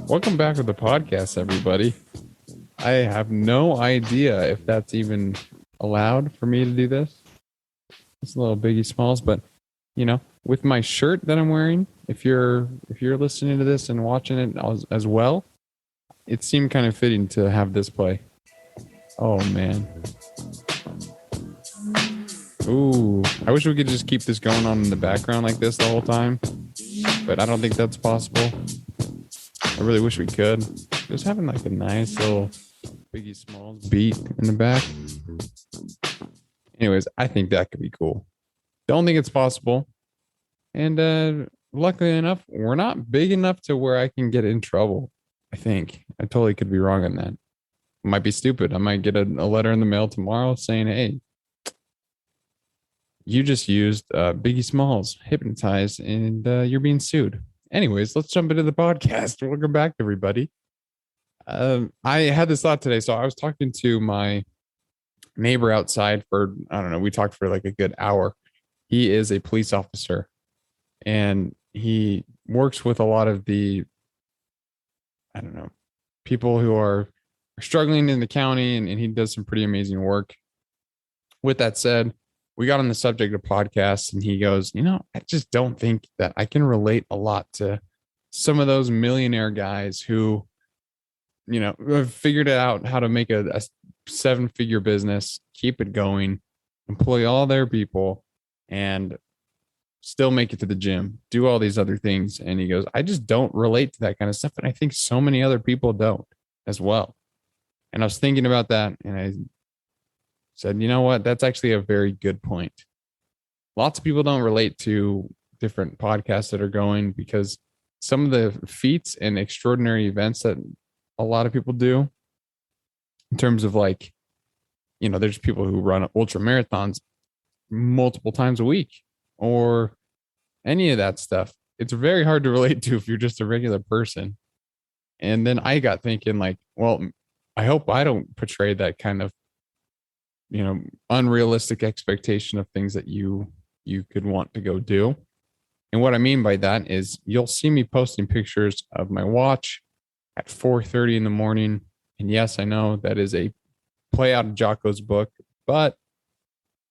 Welcome back to the podcast, everybody. I have no idea if that's even allowed for me to do this. It's a little Biggie Smalls, but with my shirt that I'm wearing, if you're listening to this and watching it as well, it seemed kind of fitting to have this play. Oh man. Ooh, I wish we could just keep this going on in the background like this the whole time, but I don't think that's possible. I really wish we could. Just having like a nice little Biggie Smalls beat in the back. Anyways, I think that could be cool. Don't think it's possible. And luckily enough, we're not big enough to where I can get in trouble. I think. I totally could be wrong on that. Might be stupid. I might get a letter in the mail tomorrow saying, hey, you just used Biggie Smalls, hypnotized, and you're being sued. Anyways, let's jump into the podcast. Welcome back, everybody. I had this thought today. So I was talking to my neighbor outside for, I don't know, we talked for like a good hour. He is a police officer and he works with a lot of the, I don't know, people who are struggling in the county, and he does some pretty amazing work. With that said, we got on the subject of podcasts and he goes, I just don't think that I can relate a lot to some of those millionaire guys who, have figured out how to make a 7-figure business, keep it going, employ all their people, and still make it to the gym, do all these other things. And he goes, I just don't relate to that kind of stuff. And I think so many other people don't as well. And I was thinking about that and I said, you know what? That's actually a very good point. Lots of people don't relate to different podcasts that are going because some of the feats and extraordinary events that a lot of people do in terms of like, there's people who run ultra marathons multiple times a week or any of that stuff. It's very hard to relate to if you're just a regular person. And then I got thinking like, well, I hope I don't portray that kind of, unrealistic expectation of things that you could want to go do. And what I mean by that is you'll see me posting pictures of my watch at 4:30 in the morning. And yes, I know that is a play out of Jocko's book, but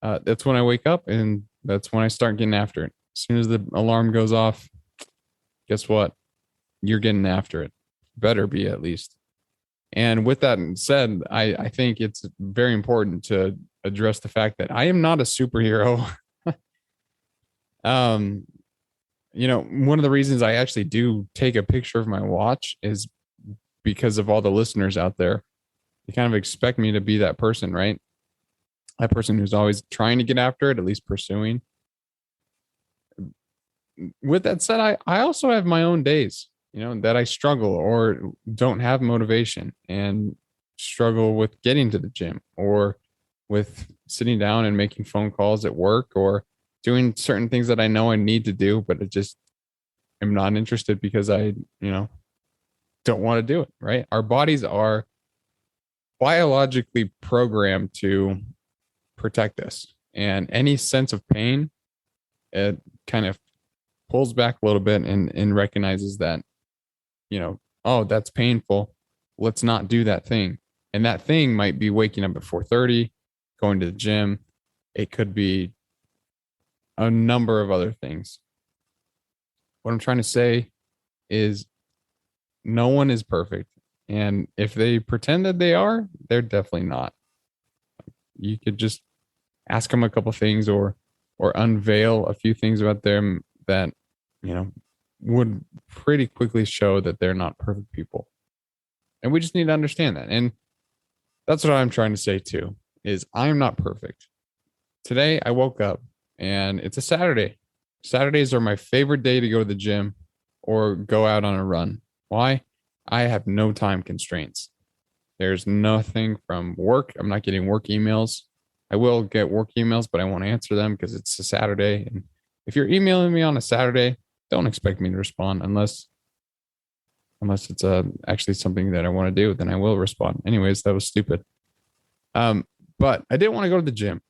that's when I wake up and that's when I start getting after it. As soon as the alarm goes off, guess what? You're getting after it. Better be, at least. And with that said, I think it's very important to address the fact that I am not a superhero. One of the reasons I actually do take a picture of my watch is because of all the listeners out there. They kind of expect me to be that person, right? That person who's always trying to get after it, at least pursuing. With that said, I also have my own days, that I struggle or don't have motivation and struggle with getting to the gym or with sitting down and making phone calls at work or doing certain things that I know I need to do, but I just am not interested because I, don't want to do it, right? Our bodies are biologically programmed to protect us, and any sense of pain, it kind of pulls back a little bit and recognizes that, oh, that's painful. Let's not do that thing. And that thing might be waking up at 4:30, going to the gym. It could be a number of other things. What I'm trying to say is no one is perfect. And if they pretend that they are, they're definitely not. You could just ask them a couple things or unveil a few things about them that, would pretty quickly show that they're not perfect people. And we just need to understand that. And that's what I'm trying to say too, is I'm not perfect. Today I woke up and it's a Saturday. Saturdays are my favorite day to go to the gym or go out on a run. Why? I have no time constraints. There's nothing from work. I'm not getting work emails. I will get work emails, but I won't answer them because it's a Saturday. And if you're emailing me on a Saturday, don't expect me to respond unless it's actually something that I want to do, then I will respond. Anyways, that was stupid. But I didn't want to go to the gym.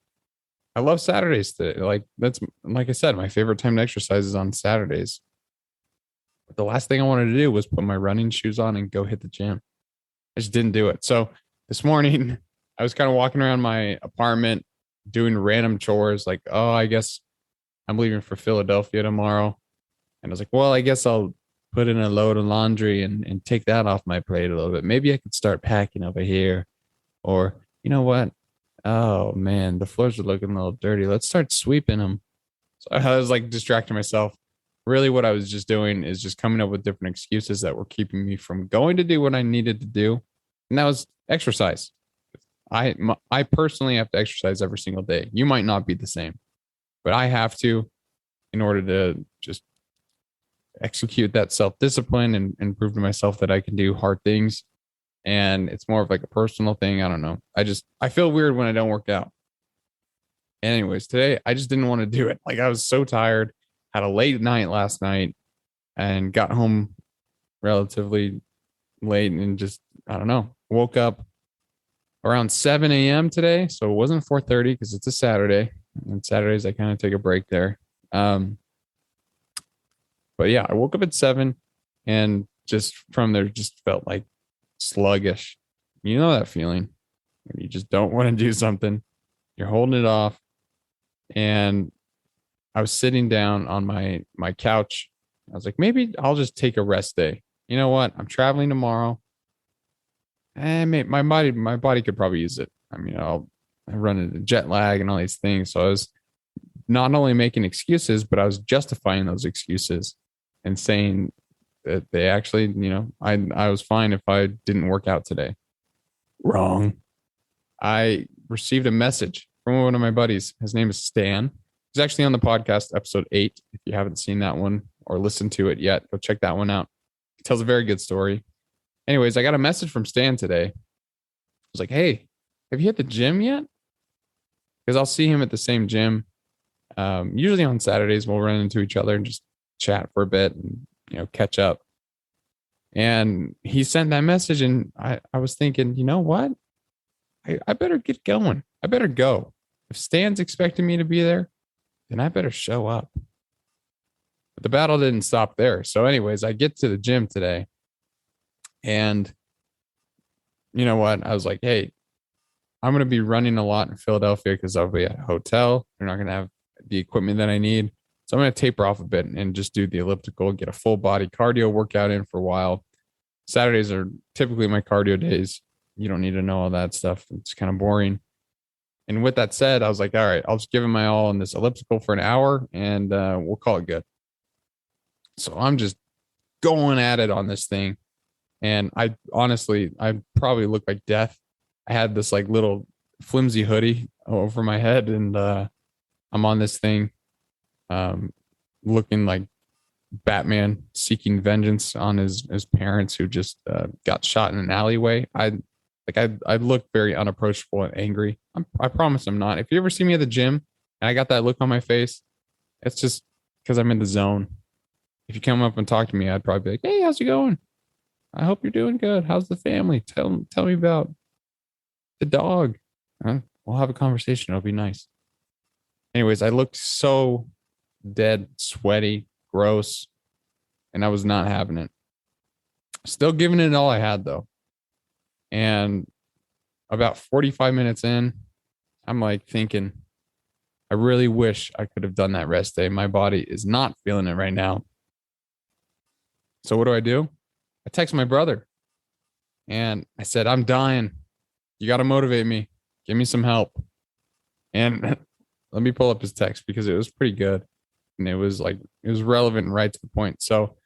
I love Saturdays today. Like that's like I said, my favorite time to exercise is on Saturdays. But the last thing I wanted to do was put my running shoes on and go hit the gym. I just didn't do it. So this morning I was kind of walking around my apartment doing random chores like, oh, I guess I'm leaving for Philadelphia tomorrow. And I was like, well, I guess I'll put in a load of laundry and take that off my plate a little bit. Maybe I could start packing over here. Or, you know what? Oh man, the floors are looking a little dirty. Let's start sweeping them. So I was like distracting myself. Really, what I was just doing is just coming up with different excuses that were keeping me from going to do what I needed to do. And that was exercise. I personally have to exercise every single day. You might not be the same, but I have to in order to just execute that self-discipline and prove to myself that I can do hard things. And it's more of like a personal thing. I don't know. I feel weird when I don't work out. Anyways, today I just didn't want to do it. Like I was so tired, had a late night last night and got home relatively late and just, I don't know, woke up around 7 a.m. today. So it wasn't 4:30 because it's a Saturday. And Saturdays I kind of take a break there. But yeah, I woke up at 7 and just from there just felt like sluggish. You know that feeling when you just don't want to do something. You're holding it off. And I was sitting down on my couch. I was like, maybe I'll just take a rest day. You know what? I'm traveling tomorrow. And my body could probably use it. I mean, I run into jet lag and all these things. So I was not only making excuses, but I was justifying those excuses and saying that they actually, I was fine if I didn't work out today. Wrong. I received a message from one of my buddies. His name is Stan. He's actually on the podcast, episode 8. If you haven't seen that one or listened to it yet, go check that one out. He tells a very good story. Anyways, I got a message from Stan today. I was like, hey, have you hit the gym yet? Because I'll see him at the same gym. Usually on Saturdays, we'll run into each other and just chat for a bit and, catch up. And he sent that message and I was thinking, you know what? I better get going. I better go. If Stan's expecting me to be there, then I better show up. But the battle didn't stop there. So anyways, I get to the gym today and you know what? I was like, hey, I'm going to be running a lot in Philadelphia because I'll be at a hotel. They're not going to have the equipment that I need. So I'm going to taper off a bit and just do the elliptical, get a full body cardio workout in for a while. Saturdays are typically my cardio days. You don't need to know all that stuff. It's kind of boring. And with that said, I was like, all right, I'll just give it my all on this elliptical for an hour and we'll call it good. So I'm just going at it on this thing. And I probably look like death. I had this like little flimsy hoodie over my head and I'm on this thing looking like Batman seeking vengeance on his parents who just got shot in an alleyway. I look very unapproachable and angry. I promise I'm not. If you ever see me at the gym and I got that look on my face, it's just because I'm in the zone. If you come up and talk to me, I'd probably be like, hey, how's it going? I hope you're doing good. How's the family? Tell me about the dog. We'll have a conversation. It'll be nice. Anyways, I looked so dead, sweaty, gross, and I was not having it. Still giving it all I had though. And about 45 minutes in, I'm like thinking, I really wish I could have done that rest day. My body is not feeling it right now. So what do? I text my brother and I said, I'm dying. You got to motivate me. Give me some help. And let me pull up his text because it was pretty good. And it was relevant and right to the point. So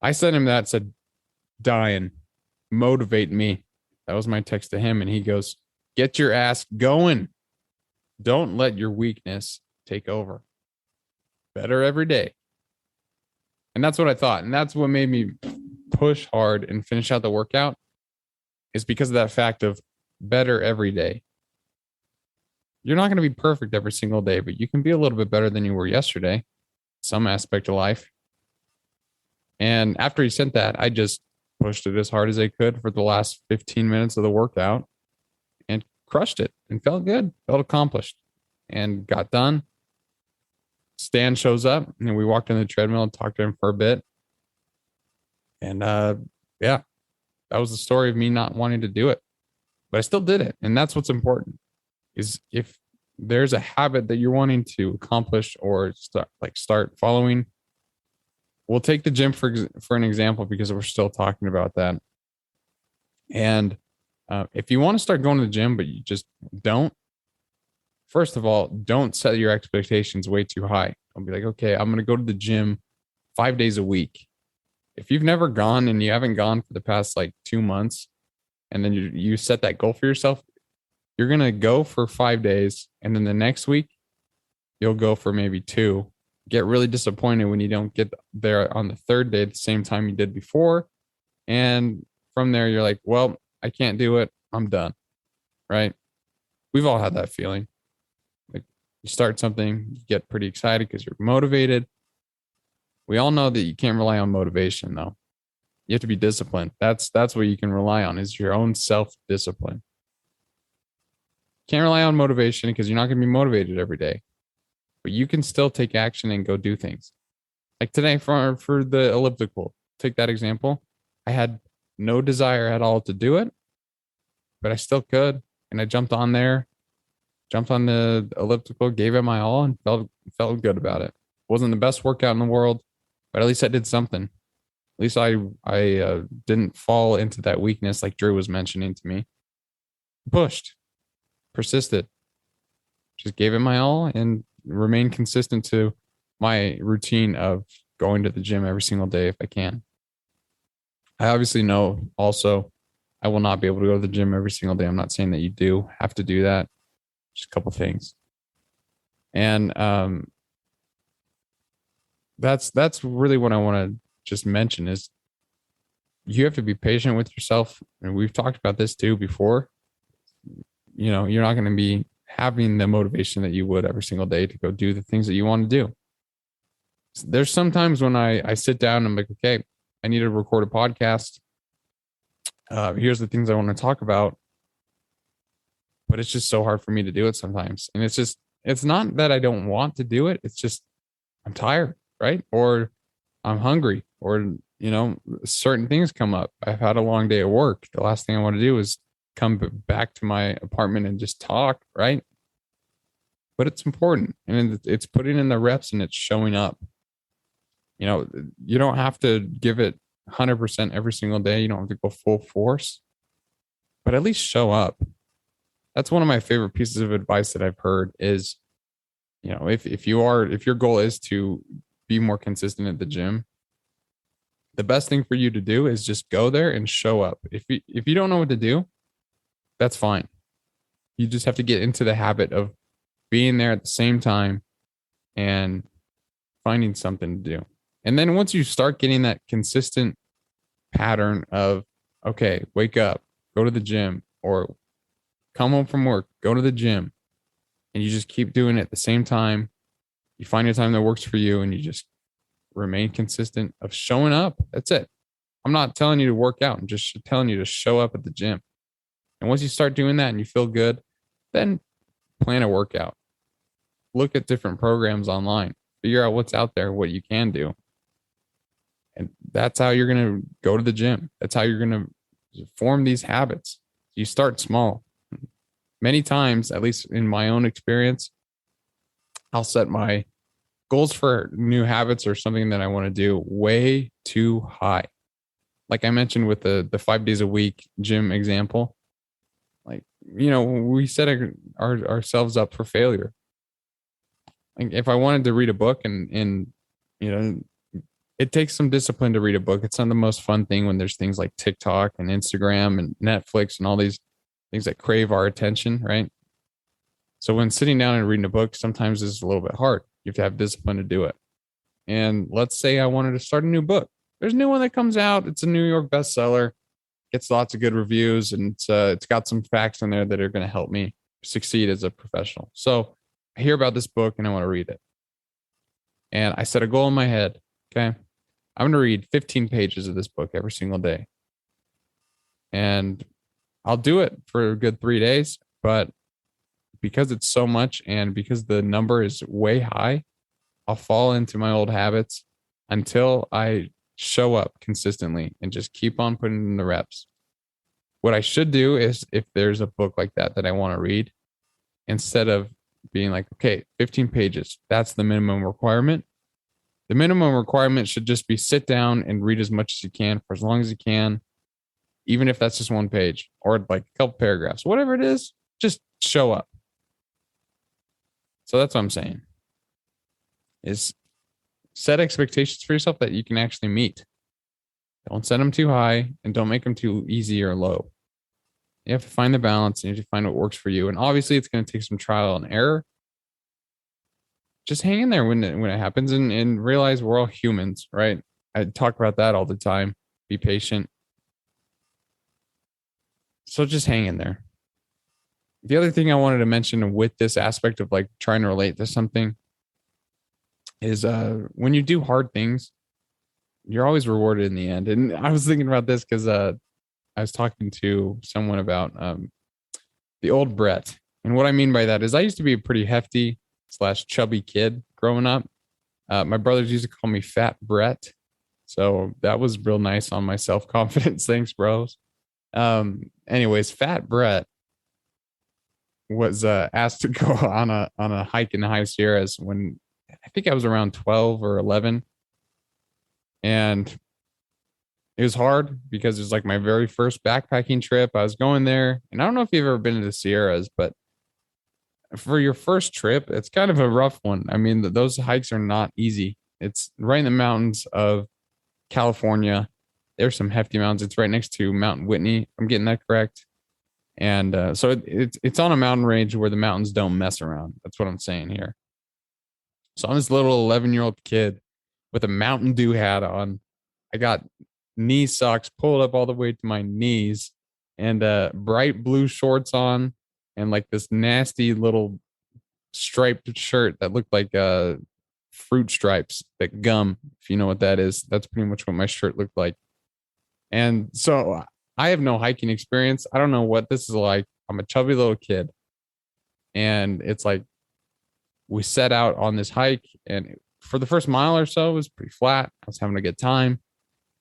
I sent him that, said, dying, motivate me. That was my text to him. And he goes, get your ass going. Don't let your weakness take over. Better every day. And that's what I thought. And that's what made me push hard and finish out the workout, is because of that fact of better every day. You're not going to be perfect every single day, but you can be a little bit better than you were yesterday, some aspect of life. And after he sent that, I just pushed it as hard as I could for the last 15 minutes of the workout and crushed it and felt good, felt accomplished. and got done. Stan shows up and we walked on the treadmill and talked to him for a bit. And yeah, that was the story of me not wanting to do it, but I still did it. And that's what's important is if there's a habit that you're wanting to accomplish or start following. We'll take the gym for an example because we're still talking about that. And if you want to start going to the gym, but you just don't, first of all, don't set your expectations way too high. I'll be like, okay, I'm going to go to the gym 5 days a week. If you've never gone and you haven't gone for the past like 2 months, and then you set that goal for yourself, you're going to go for 5 days. And then the next week, you'll go for maybe 2. Get really disappointed when you don't get there on the third day at the same time you did before. And from there, you're like, well, I can't do it. I'm done. Right? We've all had that feeling. Like you start something, you get pretty excited because you're motivated. We all know that you can't rely on motivation, though. You have to be disciplined. That's what you can rely on is your own self-discipline. Can't rely on motivation because you're not going to be motivated every day. But you can still take action and go do things. Like today for the elliptical, take that example. I had no desire at all to do it, but I still could. And I jumped on there, jumped on the elliptical, gave it my all and felt good about it. Wasn't the best workout in the world, but at least I did something. At least I didn't fall into that weakness like Drew was mentioning to me. Pushed, persisted, just gave it my all and remain consistent to my routine of going to the gym every single day if I can. I obviously know also I will not be able to go to the gym every single day. I'm not saying that you do have to do that. Just a couple things. And that's really what I want to just mention is you have to be patient with yourself. And we've talked about this too before. You know, you're not going to be having the motivation that you would every single day to go do the things that you want to do. There's sometimes when I sit down and I'm like, okay, I need to record a podcast. Here's the things I want to talk about. But it's just so hard for me to do it sometimes. And it's not that I don't want to do it. It's just, I'm tired, right? Or I'm hungry or, you know, certain things come up. I've had a long day at work. The last thing I want to do is come back to my apartment and just talk, right? But it's important and it's putting in the reps and it's showing up. You know, you don't have to give it 100% every single day. You don't have to go full force, but at least show up. That's one of my favorite pieces of advice that I've heard is, you know, if your goal is to be more consistent at the gym, the best thing for you to do is just go there and show up. If you don't know what to do, that's fine. You just have to get into the habit of being there at the same time and finding something to do. And then once you start getting that consistent pattern of, okay, wake up, go to the gym, or come home from work, go to the gym, and you just keep doing it at the same time, you find a time that works for you and you just remain consistent of showing up. That's it. I'm not telling you to work out. I'm just telling you to show up at the gym. And once you start doing that and you feel good, then plan a workout. Look at different programs online. Figure out what's out there, what you can do. And that's how you're going to go to the gym. That's how you're going to form these habits. You start small. Many times, at least in my own experience, I'll set my goals for new habits or something that I want to do way too high. Like I mentioned with the 5 days a week gym example, like, you know, we set ourselves up for failure. Like if I wanted to read a book and, you know, it takes some discipline to read a book. It's not the most fun thing when there's things like TikTok and Instagram and Netflix and all these things that crave our attention, right? So when sitting down and reading a book, sometimes it's a little bit hard. You have to have discipline to do it. And let's say I wanted to start a new book. There's a new one that comes out. It's a New York bestseller. Gets lots of good reviews, and it's got some facts in there that are going to help me succeed as a professional. So I hear about this book and I want to read it. And I set a goal in my head. Okay. I'm going to read 15 pages of this book every single day. And I'll do it for a good 3 days, but because it's so much and because the number is way high, I'll fall into my old habits until I show up consistently and just keep on putting in the reps. What I should do is, if there's a book like that I want to read, instead of being like, okay, 15 pages, that's the minimum requirement. The minimum requirement should just be sit down and read as much as you can for as long as you can, even if that's just one page or like a couple paragraphs, whatever it is, just show up. So that's what I'm saying, is set expectations for yourself that you can actually meet. Don't set them too high and don't make them too easy or low. You have to find the balance and you have to find what works for you. And obviously it's going to take some trial and error. Just hang in there when it happens and realize we're all humans, right? I talk about that all the time. Be patient. So just hang in there. The other thing I wanted to mention with this aspect of like trying to relate to something is when you do hard things, you're always rewarded in the end. And I was thinking about this because I was talking to someone about the old Brett. And what I mean by that is I used to be a pretty hefty / chubby kid growing up. My brothers used to call me Fat Brett. So that was real nice on my self-confidence. Thanks, bros. Anyways, Fat Brett was asked to go on a hike in the high Sierras when I think I was around 12 or 11. And it was hard because it was like my very first backpacking trip. I was going there, and I don't know if you've ever been to the Sierras, but for your first trip, it's kind of a rough one. I mean, those hikes are not easy. It's right in the mountains of California. There's some hefty mountains. It's right next to Mount Whitney. I'm getting that correct. And so it's on a mountain range where the mountains don't mess around. That's what I'm saying here. So I'm this little 11-year-old kid with a Mountain Dew hat on. I got knee socks pulled up all the way to my knees and bright blue shorts on and like this nasty little striped shirt that looked like fruit stripes, that gum, if you know what that is. That's pretty much what my shirt looked like. And so I have no hiking experience. I don't know what this is like. I'm a chubby little kid. And it's like we set out on this hike, and for the first mile or so, it was pretty flat. I was having a good time.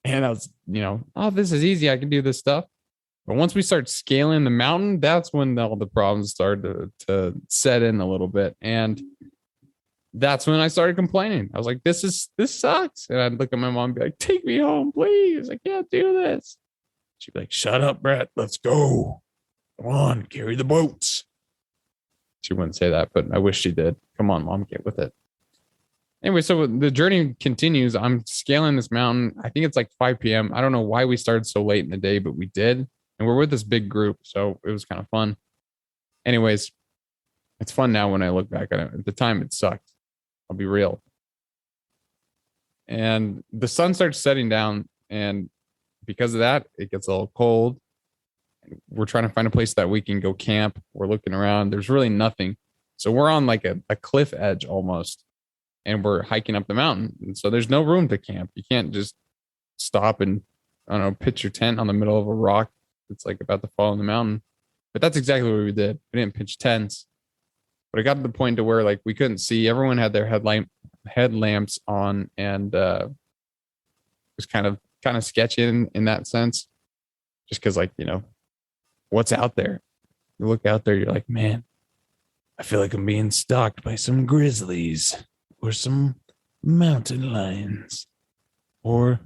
And I was, oh, this is easy. I can do this stuff. But once we start scaling the mountain, that's when all the problems started to set in a little bit. And that's when I started complaining. I was like, this sucks. And I'd look at my mom and be like, take me home, please. I can't do this. She'd be like, shut up, Brett. Let's go. Come on, carry the boats. She wouldn't say that, but I wish she did. Come on, Mom, get with it. Anyway, so the journey continues. I'm scaling this mountain. I think it's like 5 p.m. I don't know why we started so late in the day, but we did. And we're with this big group, so it was kind of fun. Anyways, it's fun now when I look back at it. At the time, it sucked. I'll be real. And the sun starts setting down, and because of that, it gets a little cold. We're trying to find a place that we can go camp. We're looking around. There's really nothing. So we're on like a cliff edge almost, and we're hiking up the mountain. And so there's no room to camp. You can't just stop and, I don't know, pitch your tent on the middle of a rock. It's like about to fall in the mountain. But that's exactly what we did. We didn't pitch tents. But it got to the point to where like we couldn't see. Everyone had their headlamps on, and it was kind of sketchy in that sense. Just because, like, what's out there? You look out there, you're like, man, I feel like I'm being stalked by some grizzlies or some mountain lions or a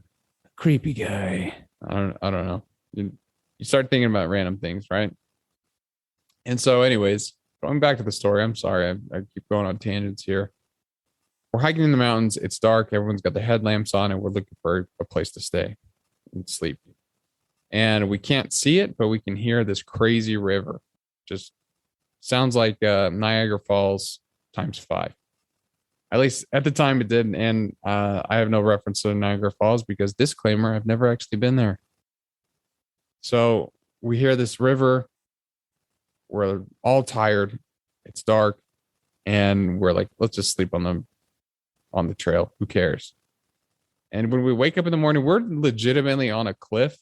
creepy guy. I don't know. You start thinking about random things, right? And so anyways, going back to the story, I'm sorry. I keep going on tangents here. We're hiking in the mountains. It's dark. Everyone's got their headlamps on, and we're looking for a place to stay and sleep. And we can't see it, but we can hear this crazy river. Just sounds like Niagara Falls times 5. At least at the time it did. And I have no reference to Niagara Falls because, disclaimer, I've never actually been there. So we hear this river. We're all tired. It's dark. And we're like, let's just sleep on the trail. Who cares? And when we wake up in the morning, we're legitimately on a cliff.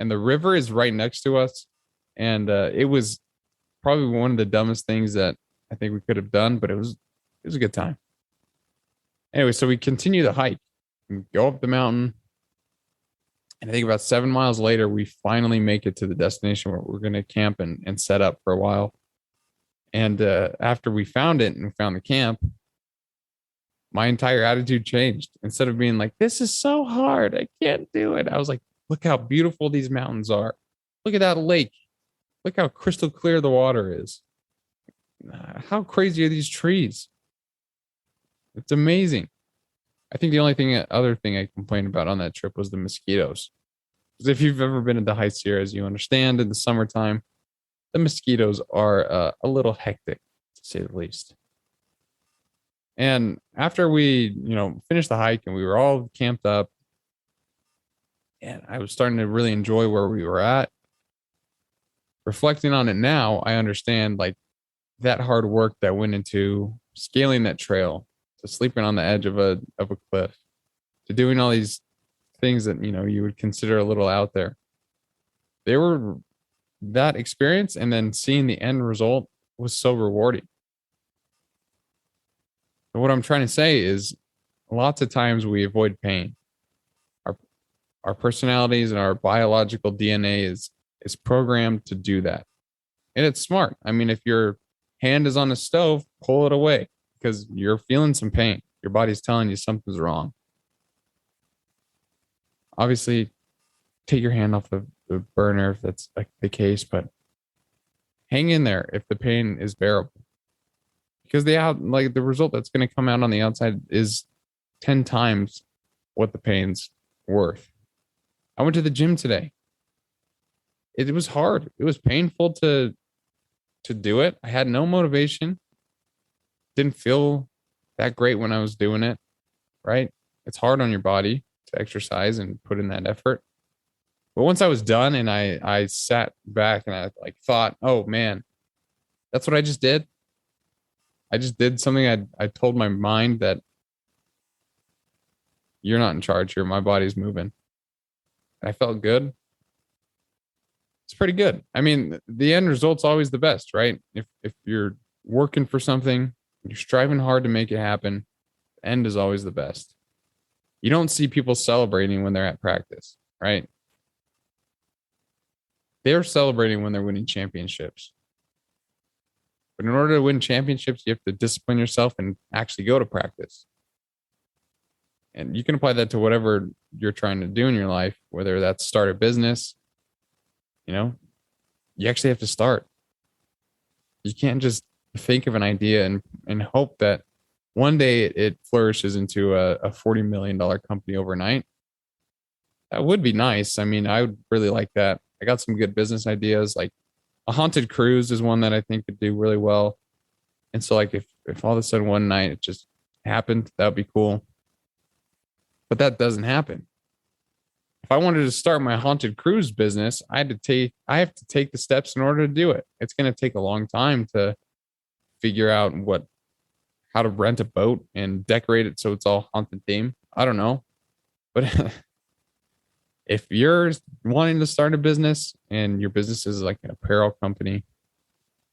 And the river is right next to us. And it was probably one of the dumbest things that I think we could have done, but it was a good time. Anyway, so we continue the hike and go up the mountain. And I think about 7 miles later, we finally make it to the destination where we're going to camp and set up for a while. And after we found it and found the camp, my entire attitude changed. Instead of being like, this is so hard, I can't do it, I was like, look how beautiful these mountains are. Look at that lake. Look how crystal clear the water is. How crazy are these trees? It's amazing. I think the other thing I complained about on that trip was the mosquitoes. Because if you've ever been in the high Sierras, you understand in the summertime, the mosquitoes are a little hectic, to say the least. And after we, finished the hike and we were all camped up, and I was starting to really enjoy where we were at. Reflecting on it now, I understand like that hard work that went into scaling that trail, to sleeping on the edge of a cliff, to doing all these things that you would consider a little out there. They were that experience, and then seeing the end result was so rewarding. But what I'm trying to say is lots of times we avoid pain. Our personalities and our biological DNA is programmed to do that. And it's smart. I mean, if your hand is on the stove, pull it away because you're feeling some pain. Your body's telling you something's wrong. Obviously, take your hand off the burner if that's like the case, but hang in there if the pain is bearable. Because the result that's going to come out on the outside is 10 times what the pain's worth. I went to the gym today. It was hard. It was painful to do it. I had no motivation. Didn't feel that great when I was doing it, right? It's hard on your body to exercise and put in that effort. But once I was done and I sat back and I like thought, oh man, that's what I just did. I just did something. I told my mind that you're not in charge here. My body's moving. And I felt good. It's pretty good. I mean, the end result's always the best, right? If you're working for something, you're striving hard to make it happen, the end is always the best. You don't see people celebrating when they're at practice, right? They're celebrating when they're winning championships. But in order to win championships, you have to discipline yourself and actually go to practice. And you can apply that to whatever you're trying to do in your life, whether that's start a business. You actually have to start. You can't just think of an idea and hope that one day it flourishes into a $40 million company overnight. That would be nice. I mean, I would really like that. I got some good business ideas. Like a haunted cruise is one that I think could do really well. And so like if all of a sudden one night it just happened, that would be cool. But that doesn't happen. If I wanted to start my haunted cruise business, I have to take the steps in order to do it. It's going to take a long time to figure out how to rent a boat and decorate it so it's all haunted theme. I don't know. But if you're wanting to start a business and your business is like an apparel company,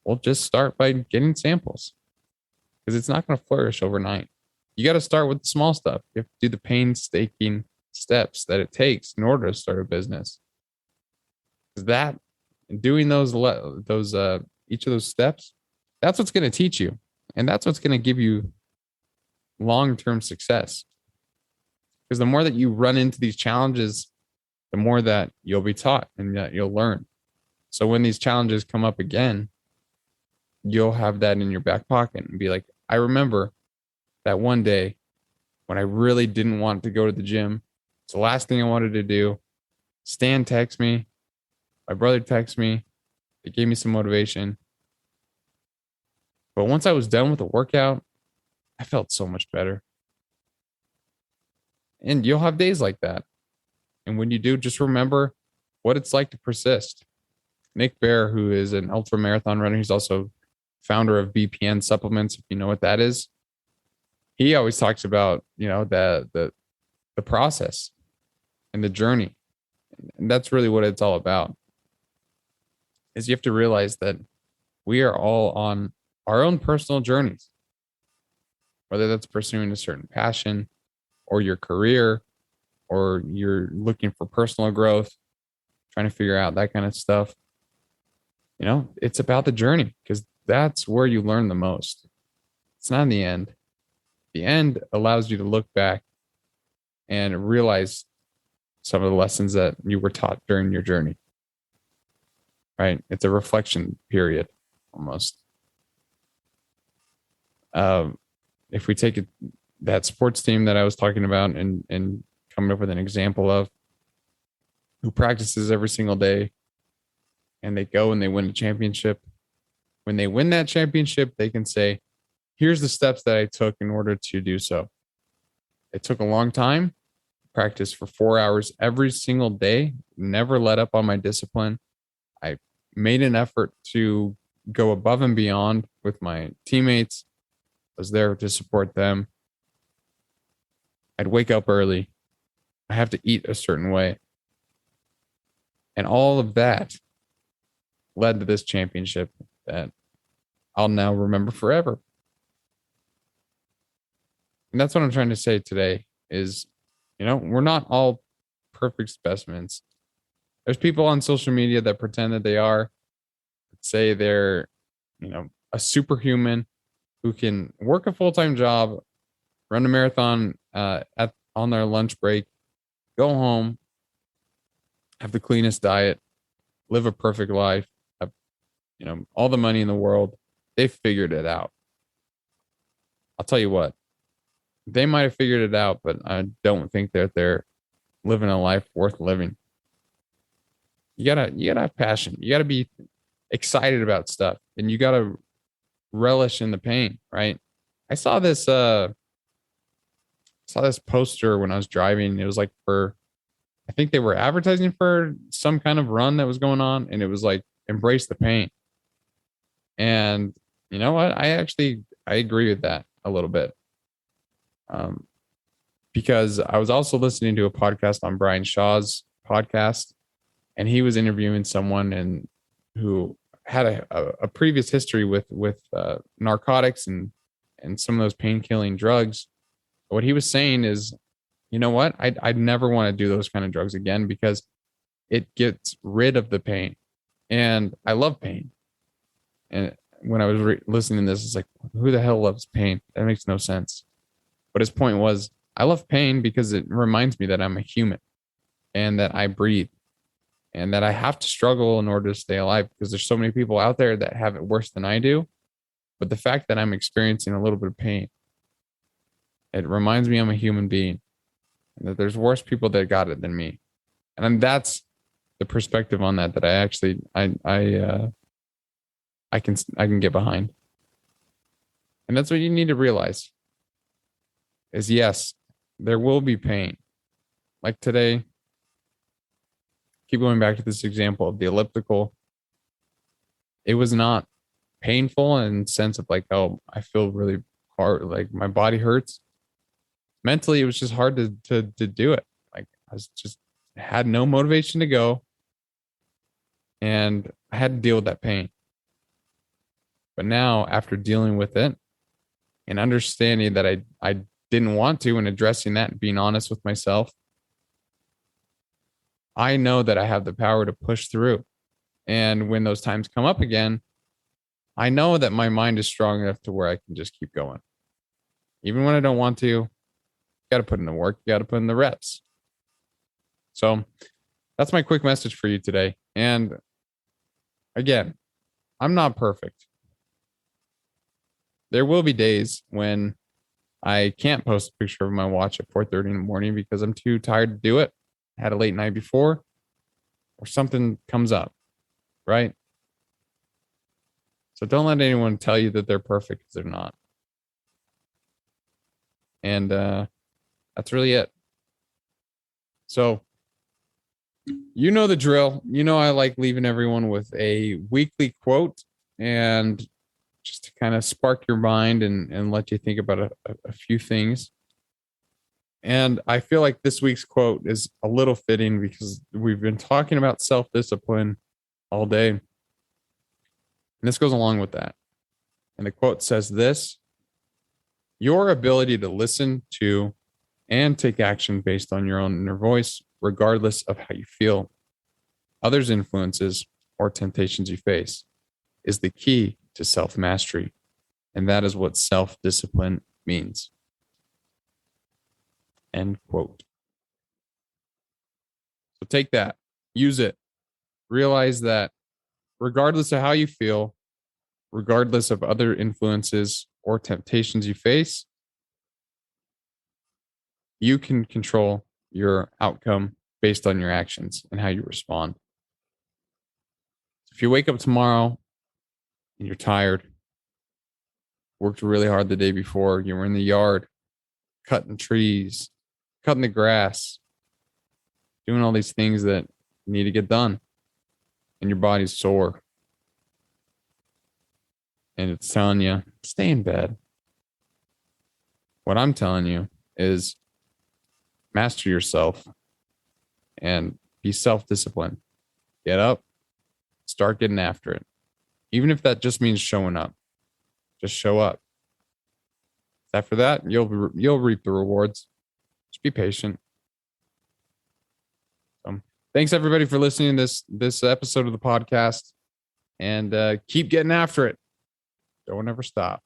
well, just start by getting samples because it's not going to flourish overnight. You got to start with the small stuff. You have to do the painstaking steps that it takes in order to start a business. That doing those each of those steps, that's what's going to teach you, and that's what's going to give you long-term success. Because the more that you run into these challenges, the more that you'll be taught and that you'll learn. So when these challenges come up again, you'll have that in your back pocket and be like, I remember that one day when I really didn't want to go to the gym. It's the last thing I wanted to do. Stan texts me. My brother texts me. It gave me some motivation. But once I was done with the workout, I felt so much better. And you'll have days like that. And when you do, just remember what it's like to persist. Nick Bear, who is an ultra marathon runner, he's also founder of BPN supplements, if you know what that is. He always talks about, the process and the journey. And that's really what it's all about. Is you have to realize that we are all on our own personal journeys, whether that's pursuing a certain passion or your career, or you're looking for personal growth, trying to figure out that kind of stuff. It's about the journey, because that's where you learn the most. It's not in the end. The end allows you to look back and realize some of the lessons that you were taught during your journey, right? It's a reflection period almost. If we take that sports team that I was talking about and coming up with an example of, who practices every single day, and they go and they win a championship. When they win that championship, they can say, here's the steps that I took in order to do so. It took a long time, practice for 4 hours every single day, never let up on my discipline. I made an effort to go above and beyond with my teammates. I was there to support them. I'd wake up early. I have to eat a certain way. And all of that led to this championship that I'll now remember forever. And that's what I'm trying to say today is, we're not all perfect specimens. There's people on social media that pretend that they are, say they're, a superhuman who can work a full-time job, run a marathon on their lunch break, go home, have the cleanest diet, live a perfect life, have, all the money in the world. They've figured it out. I'll tell you what, they might have figured it out, but I don't think that they're living a life worth living. You gotta have passion. You gotta be excited about stuff, and you gotta relish in the pain, right? I saw this poster when I was driving. It was like I think they were advertising for some kind of run that was going on, and it was like, embrace the pain. And you know what? I agree with that a little bit. Because I was also listening to a podcast on Brian Shaw's podcast, and he was interviewing someone who had a previous history with narcotics and some of those pain killing drugs. What he was saying is, you know what? I'd never want to do those kind of drugs again, because it gets rid of the pain, and I love pain. And when I was listening to this, it's like, who the hell loves pain? That makes no sense. But his point was, I love pain because it reminds me that I'm a human, and that I breathe, and that I have to struggle in order to stay alive, because there's so many people out there that have it worse than I do. But the fact that I'm experiencing a little bit of pain, it reminds me I'm a human being, and that there's worse people that got it than me. And that's the perspective on that I actually I can get behind. And that's what you need to realize is, yes, there will be pain. Like today, keep going back to this example of the elliptical. It was not painful in the sense of like, oh, I feel really hard, like my body hurts. Mentally, it was just hard to do it. Like I was just had no motivation to go, and I had to deal with that pain. But now, after dealing with it and understanding that I didn't want to, and addressing that and being honest with myself, I know that I have the power to push through. And when those times come up again, I know that my mind is strong enough to where I can just keep going. Even when I don't want to, you got to put in the work, you got to put in the reps. So that's my quick message for you today. And again, I'm not perfect. There will be days when I can't post a picture of my watch at 4:30 in the morning because I'm too tired to do it. I had a late night before, or something comes up, right? So don't let anyone tell you that they're perfect, because they're not. And that's really it. So you know the drill. You know I like leaving everyone with a weekly quote, and just to kind of spark your mind and let you think about a few things. And I feel like this week's quote is a little fitting because we've been talking about self-discipline all day. And this goes along with that. And the quote says this: your ability to listen to and take action based on your own inner voice, regardless of how you feel, others' influences, or temptations you face, is the key to self mastery. And that is what self discipline means. End quote. So take that, use it, realize that regardless of how you feel, regardless of other influences or temptations you face, you can control your outcome based on your actions and how you respond. If you wake up tomorrow and you're tired, worked really hard the day before, you were in the yard, cutting trees, cutting the grass, doing all these things that need to get done, and your body's sore, and it's telling you, stay in bed. What I'm telling you is master yourself and be self-disciplined. Get up, start getting after it. Even if that just means showing up, just show up. After that, you'll reap the rewards. Just be patient. Thanks everybody for listening to this episode of the podcast, and keep getting after it. Don't ever stop.